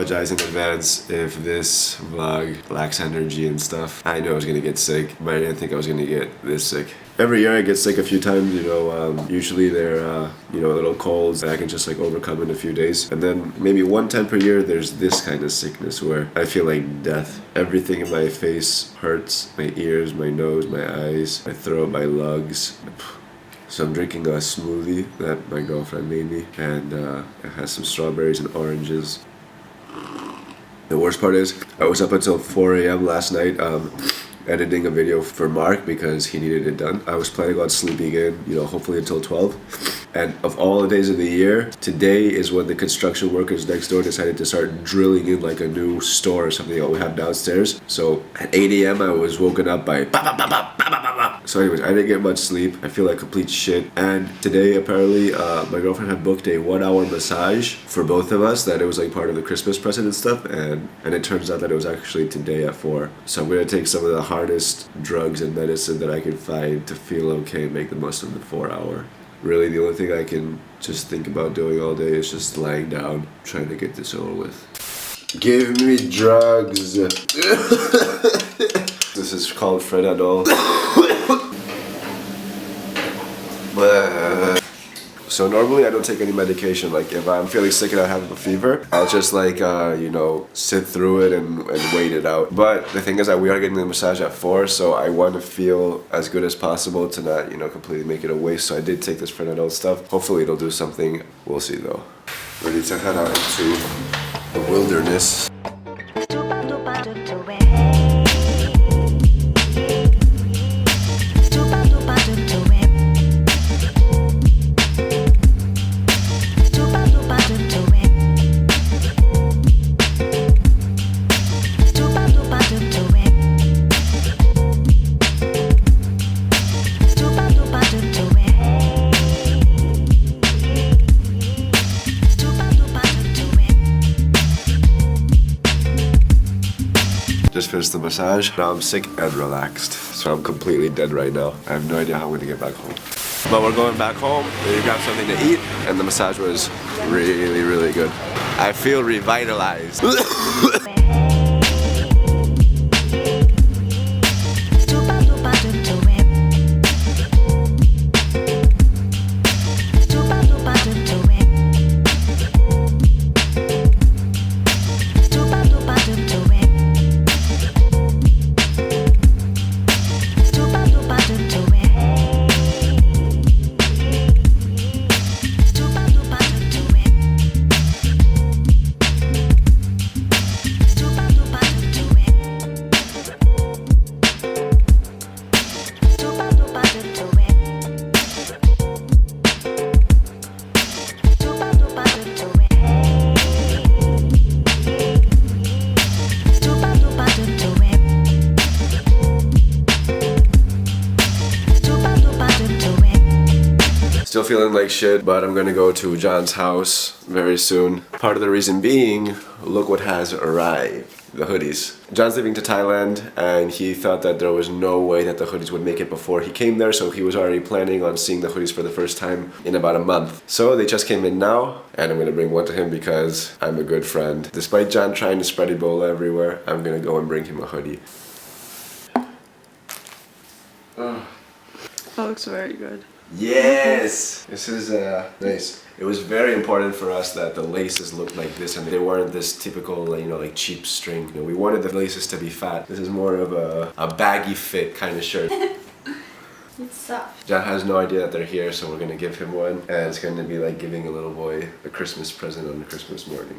apologize in advance if this vlog lacks energy and stuff. I know I was gonna get sick, but I didn't think I was gonna get this sick. Every year I get sick a few times, you know, usually they're, you know, little colds that I can just like overcome in a few days. And then maybe one time per year there's this kind of sickness where I feel like death. Everything in my face hurts, my ears, my nose, my eyes, my throat, my lungs. So I'm drinking a smoothie that my girlfriend made me, and it has some strawberries and oranges. The worst part is, I was up until 4 a.m. last night editing a video for Mark because he needed it done. I was planning on sleeping in, you know, hopefully until 12. And of all the days of the year, today is when the construction workers next door decided to start drilling in like a new store or something that we have downstairs. So at 8 a.m. I was woken up by ba ba ba ba ba ba ba. So anyways, I didn't get much sleep. I feel like complete shit. And today apparently my girlfriend had booked a 1-hour massage for both of us, that it was like part of the Christmas present and stuff, and it turns out that it was actually today at 4. So I'm gonna take some of the hardest drugs and medicine that I can find to feel okay and make the most of the 4-hour. Really, the only thing I can just think about doing all day is just lying down, trying to get this over with. Give me drugs. This is called Frenadol. So normally I don't take any medication. Like if I'm feeling sick and I have a fever, I'll just like, you know, sit through it and wait it out. But the thing is that we are getting the massage at 4, so I want to feel as good as possible to not, you know, completely make it a waste. So I did take this Frenadol stuff. Hopefully it'll do something. We'll see though. Ready to head out into the wilderness. Just finished the massage. Now I'm sick and relaxed. So I'm completely dead right now. I have no idea how I'm gonna get back home. But we're going back home. We grabbed something to eat, and the massage was really, really good. I feel revitalized. Still feeling like shit, but I'm gonna go to John's house very soon. Part of the reason being, look what has arrived. The hoodies. John's leaving to Thailand, and he thought that there was no way that the hoodies would make it before he came there, so he was already planning on seeing the hoodies for the first time in about a month. So they just came in now, and I'm gonna bring one to him because I'm a good friend. Despite John trying to spread Ebola everywhere, I'm gonna go and bring him a hoodie. That looks very good. Yes! This is nice. It was very important for us that the laces looked like this and they weren't this typical, you know, like cheap string. You know, we wanted the laces to be fat. This is more of a baggy fit kind of shirt. It's soft. John has no idea that they're here, so we're gonna give him one, and it's gonna be like giving a little boy a Christmas present on Christmas morning.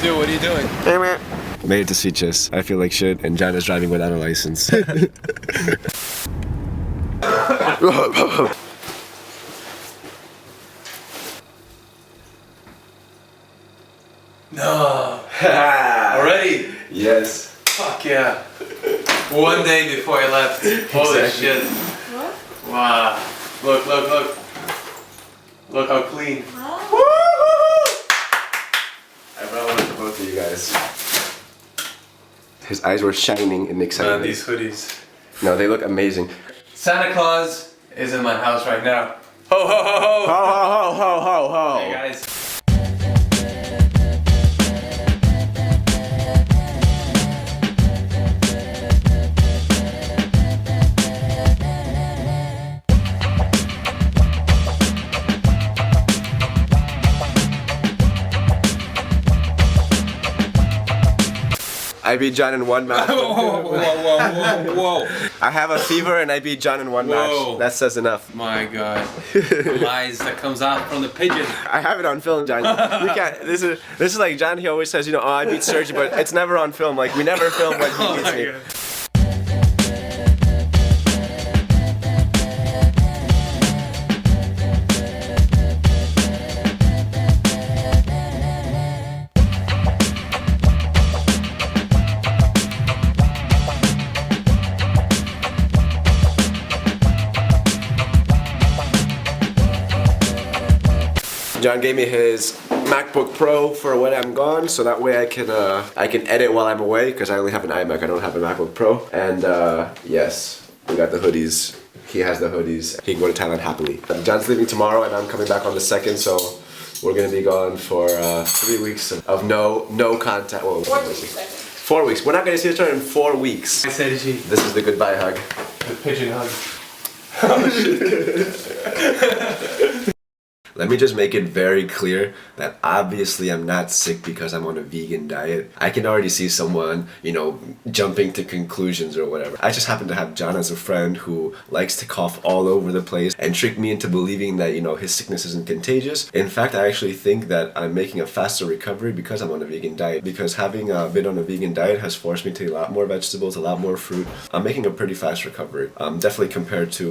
Dude, what are you doing? Hey man. Made it to Sitges. I feel like shit, and John is driving without a license. No. Already? Yes. Fuck yeah. One day before I left. Holy shit. What? Wow. Look, look, look. Look how clean. Wow. I brought one for both of you guys. His eyes were shining in excitement. Man, these hoodies. No, they look amazing. Santa Claus is in my house right now. Ho ho ho ho! Ho ho ho ho ho ho! Hey guys. I beat John in one match. Whoa, whoa, whoa, whoa, whoa. I have a fever and I beat John in one Whoa. match. That says enough. My god. The lies that comes out from the pigeon. I have it on film, John. You can't. This is like John. He always says, you know, oh, I beat Sergi, but it's never on film. Like we never film when he beats me. God. John gave me his MacBook Pro for when I'm gone, so that way I can edit while I'm away because I only have an iMac. I don't have a MacBook Pro. And yes, we got the hoodies. He has the hoodies. He can go to Thailand happily. John's leaving tomorrow, and I'm coming back on the 2nd, so we're gonna be gone for 3 weeks of no contact. Well, 4 weeks, I think. 4 weeks. We're not gonna see each other in 4 weeks. I said G. This is the goodbye hug. The pigeon hug. Let me just make it very clear that obviously I'm not sick because I'm on a vegan diet. I can already see someone, you know, jumping to conclusions or whatever. I just happen to have John as a friend who likes to cough all over the place and trick me into believing that, you know, his sickness isn't contagious. In fact, I actually think that I'm making a faster recovery because I'm on a vegan diet. Because having been on a vegan diet has forced me to eat a lot more vegetables, a lot more fruit. I'm making a pretty fast recovery. Definitely compared to,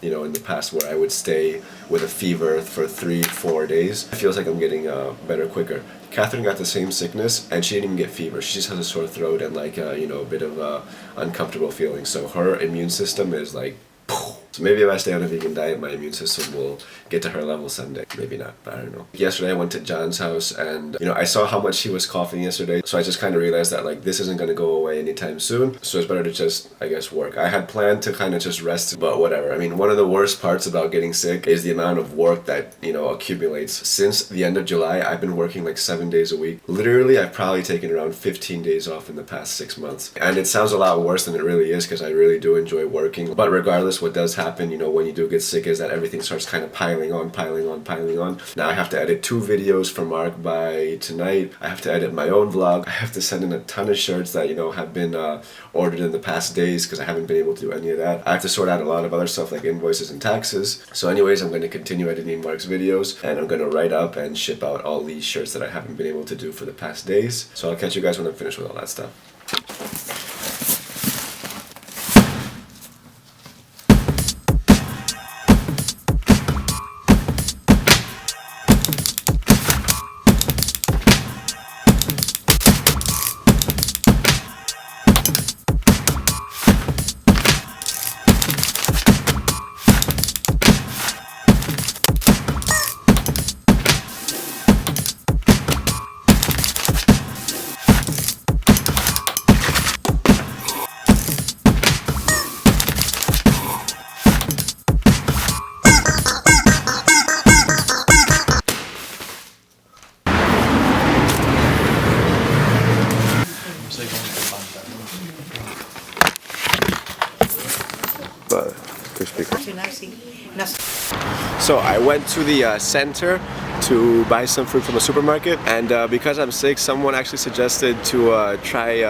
you know, in the past where I would stay with a fever for 3-4 days. It feels like I'm getting better quicker. Catherine got the same sickness and she didn't even get fever. She just has a sore throat and like you know, a bit of uncomfortable feeling. So her immune system is like poof. So maybe if I stay on a vegan diet, my immune system will get to her level someday. Maybe not, but I don't know. Yesterday I went to John's house and, you know, I saw how much he was coughing yesterday. So I just kind of realized that like this isn't going to go away anytime soon. So it's better to just, I guess, work. I had planned to kind of just rest, but whatever. I mean, one of the worst parts about getting sick is the amount of work that, you know, accumulates. Since the end of July, I've been working like 7 days a week. Literally, I've probably taken around 15 days off in the past 6 months. And it sounds a lot worse than it really is because I really do enjoy working. But regardless, what does happen, you know, when you do get sick is that everything starts kind of piling on. Now I have to edit 2 videos for Mark by tonight. I have to edit my own vlog. I have to send in a ton of shirts that, you know, have been ordered in the past days because I haven't been able to do any of that. I have to sort out a lot of other stuff like invoices and taxes. So anyways, I'm going to continue editing Mark's videos and I'm going to write up and ship out all these shirts that I haven't been able to do for the past days. So I'll catch you guys when I'm finished with all that stuff. So I went to the center to buy some fruit from the supermarket, and because I'm sick, someone actually suggested to try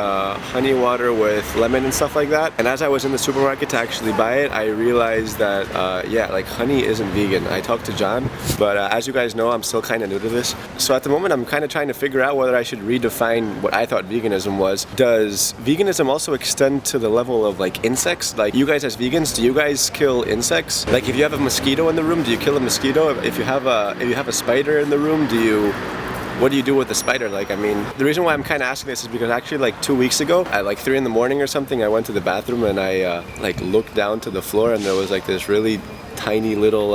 honey water with lemon and stuff like that. And as I was in the supermarket to actually buy it, I realized that yeah, like honey isn't vegan. I talked to John, but as you guys know, I'm still kind of new to this. So at the moment, I'm kind of trying to figure out whether I should redefine what I thought veganism was. Does veganism also extend to the level of like insects? Like you guys as vegans, do you guys kill insects? Like if you have a mosquito in the room, do you kill a mosquito? If you have a spider in the room, do you what do you do with the spider? Like, I mean, the reason why I'm kind of asking this is because actually like 2 weeks ago at like 3 in the morning or something, I went to the bathroom and I like looked down to the floor and there was like this really tiny little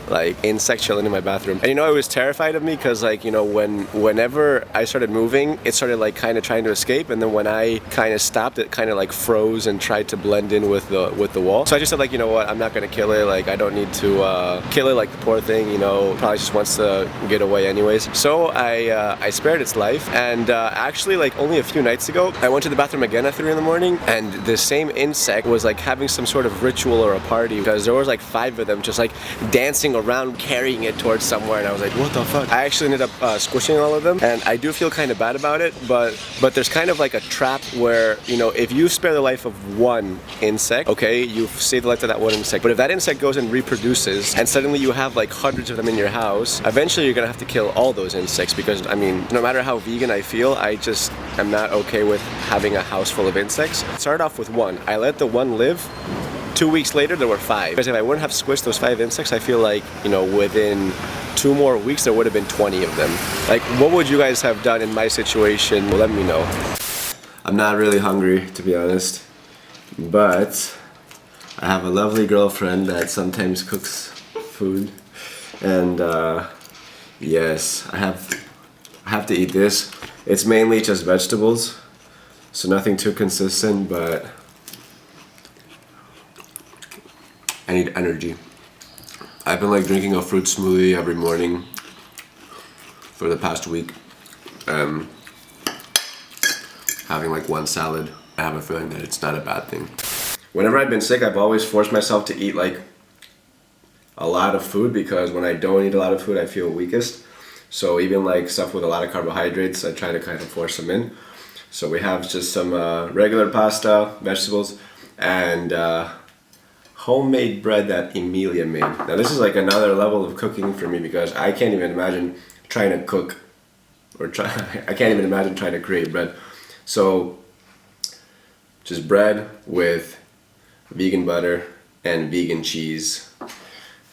like insect chilling in my bathroom. And you know, it was terrified of me because like, you know, whenever I started moving, it started like kind of trying to escape, and then when I kind of stopped, it kind of like froze and tried to blend in with the wall. So I just said like, you know what, I'm not gonna kill it. Like, I don't need to kill it. Like, the poor thing, you know, probably just wants to get away anyways. So I spared its life, and actually like only a few nights ago, I went to the bathroom again at 3 in the morning, and the same insect was like having some sort of ritual or a party because there was like 5 of them just like dancing around carrying it towards somewhere, and I was like, what the fuck? I actually ended up squishing all of them, and I do feel kind of bad about it, but there's kind of like a trap where, you know, if you spare the life of one insect, okay, you've saved the life of that one insect, but if that insect goes and reproduces and suddenly you have like hundreds of them in your house, eventually you're gonna have to kill all those insects because, I mean, no matter how vegan I feel, I just am not okay with having a house full of insects. I started off with one. I let the one live. 2 weeks later, there were 5. Because if I wouldn't have squished those 5 insects, I feel like, you know, within 2 more weeks, there would have been 20 of them. Like, what would you guys have done in my situation? Let me know. I'm not really hungry, to be honest, but I have a lovely girlfriend that sometimes cooks food, and yes, I have to eat this. It's mainly just vegetables, so nothing too consistent, but I need energy. I've been like drinking a fruit smoothie every morning for the past week. Having like one salad. I have a feeling that it's not a bad thing. Whenever I've been sick, I've always forced myself to eat like a lot of food because when I don't eat a lot of food, I feel weakest. So even like stuff with a lot of carbohydrates, I try to kind of force them in. So we have just some regular pasta, vegetables, and homemade bread that Emilia made. Now this is like another level of cooking for me because I can't even imagine trying to cook I can't even imagine trying to create bread. So just bread with vegan butter and vegan cheese. I'm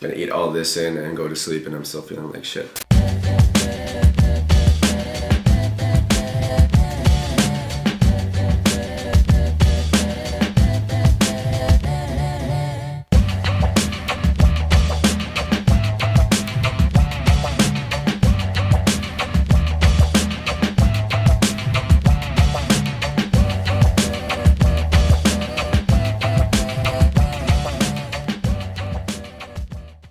gonna eat all this in and go to sleep, and I'm still feeling like shit.